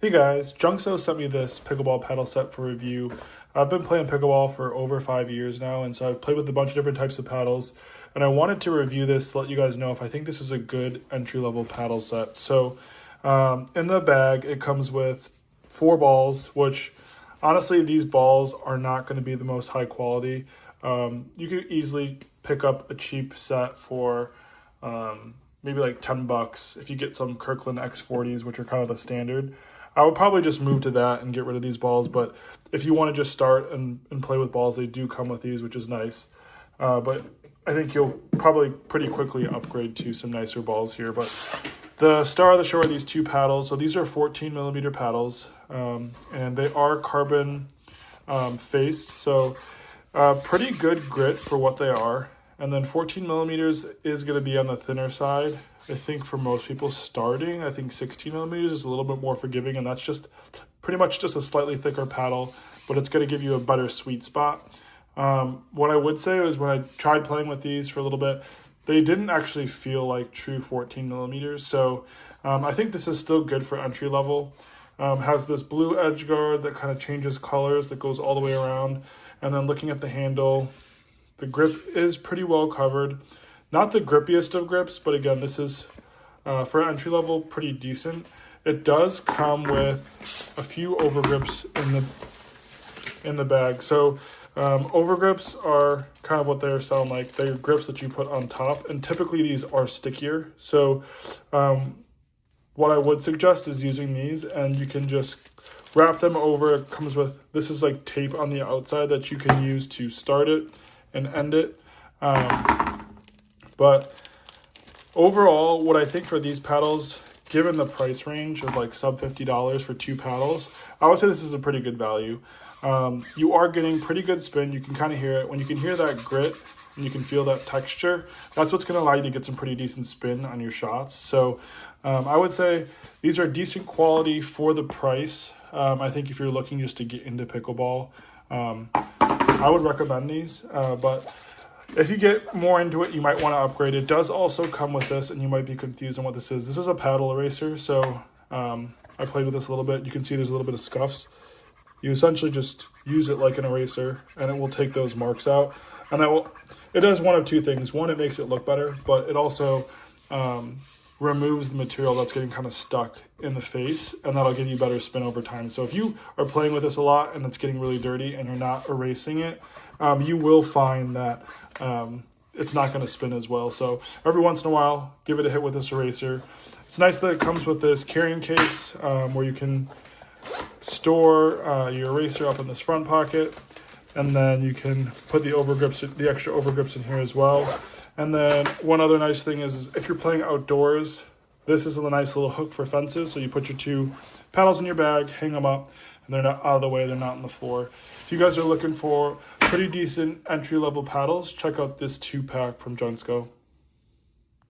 Hey guys, Junkso sent me this pickleball paddle set for review. I've been playing pickleball for over 5 years now, and so I've played with a bunch of different types of paddles, and I wanted to review this to let you guys know if I think this is a good entry-level paddle set. So in the bag, it comes with 4 balls, which honestly, these balls are not going to be the most high quality. You could easily pick up a cheap set for maybe like $10 if you get some Kirkland X40s, which are kind of the standard. I would probably just move to that and get rid of these balls, but if you want to just start and play with balls, they do come with these, which is nice. But I think you'll probably pretty quickly upgrade to some nicer balls here. But the star of the show are these 2 paddles. So these are 14mm paddles, and they are carbon faced, so pretty good grit for what they are. And then 14mm is going to be on the thinner side. I think for most people starting, I think 16mm is a little bit more forgiving, and that's just pretty much just a slightly thicker paddle, but it's going to give you a better sweet spot. What I would say is when I tried playing with these for a little bit, they didn't actually feel like true 14mm. So I think this is still good for entry level. Has this blue edge guard that kind of changes colors that goes all the way around. And then looking at the handle, the grip is pretty well covered. Not the grippiest of grips, but again, this is, for entry level, pretty decent. It does come with a few overgrips in the bag. So overgrips are kind of what they sound like. They're grips that you put on top, and typically these are stickier. So what I would suggest is using these, and you can just wrap them over. It comes with, this is like tape on the outside that you can use to start it and end it. But overall, what I think for these paddles, given the price range of like sub $50 for 2 paddles, I would say this is a pretty good value. You are getting pretty good spin. You can kind of hear it. When you can hear that grit and you can feel that texture, that's what's going to allow you to get some pretty decent spin on your shots. So I would say these are decent quality for the price. I think if you're looking just to get into pickleball, I would recommend these, but if you get more into it, you might want to upgrade. It does also come with this, and you might be confused on what this is. This is a paddle eraser, so I played with this a little bit. You can see there's a little bit of scuffs. You essentially just use it like an eraser, and it will take those marks out. And it does one of 2 things. One, it makes it look better, but it also removes the material that's getting kind of stuck in the face, and that'll give you better spin over time. So if you are playing with this a lot and it's getting really dirty and you're not erasing it, you will find that it's not going to spin as well. So every once in a while, give it a hit with this eraser. It's nice that it comes with this carrying case where you can store your eraser up in this front pocket, and then you can put the extra overgrips in here as well. And then one other nice thing is if you're playing outdoors, this is a nice little hook for fences. So you put your 2 paddles in your bag, hang them up, and they're not out of the way, they're not on the floor. If you guys are looking for pretty decent entry-level paddles, check out this 2-pack from Junkso.